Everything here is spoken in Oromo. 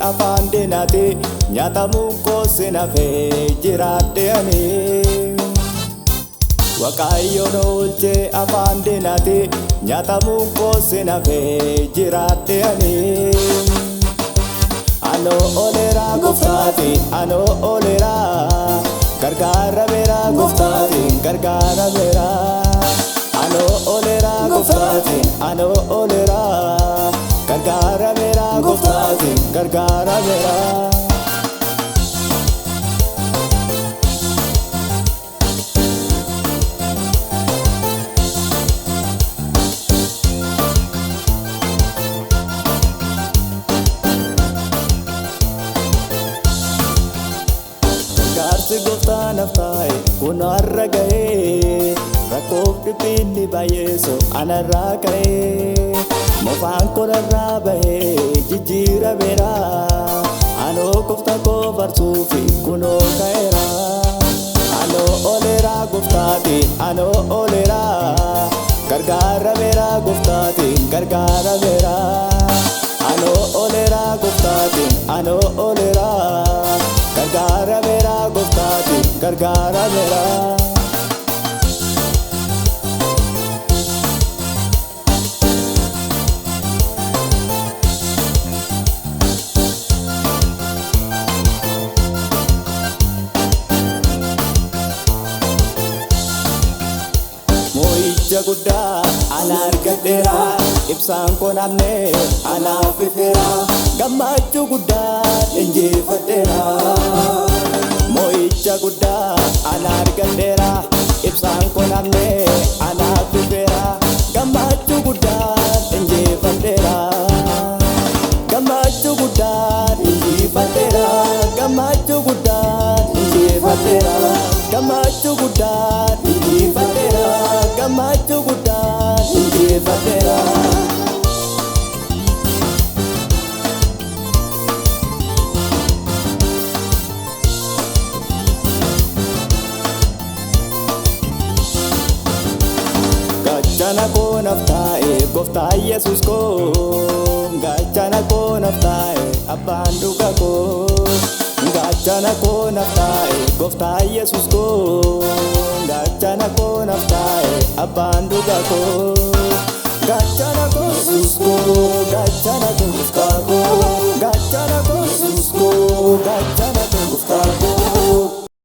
afaan deenaati nyaatamuun koo sinafee jiraadhe ani. Waaqayyoon oolchee afaan deenaati nyaatamuun koo sinafee jiraadhe ani. Anoo oleera gooftaati anoo oleera gargaara beera gooftaati gargaara beera. Anoo oleera gooftaati anoo oleera gargaara beera gooftaati gargaara beera. Gargaarsi gooftaan aftaa'e kun har'a ga'ee rakkoof dhiphinni baay'eeso anarraa ka'ee moofaan konarraa bahee jijjiirameera. Anoo gooftaa koo barsuufi kunoo ka'eera. Anoo oleera gooftaati anoo oleera gargaara beera gooftaati gargaara beera. Anoo oleera gooftaati anoo oleera gargaara beera gooftaati gargaara beera. Mo'icha guddaa ana argadheera ibsaan koo namne anaaf ifeera gammachuu guddaa injifadheera. Mo'icha guddaa ana argadheera ibsaan koo namne anaaf ifeera gammachuu guddaa injifadheera. Gammachuu guddaa injifadheera gammachuu guddaa injifadheera gammachuu guddaa injifadheera gammachuu guddaa injifadheera. Gaachana koo naaf taa'e gooftaa Yesuus koo gaachana koo naaf taa'e abbaan dhugaa koo. Gaachana koo naaf taa'e gooftaa Yesuus koo gaachana koo naaf taa'e abbaan dhugaa koo. Gaachana koo Yesuus koo gaachana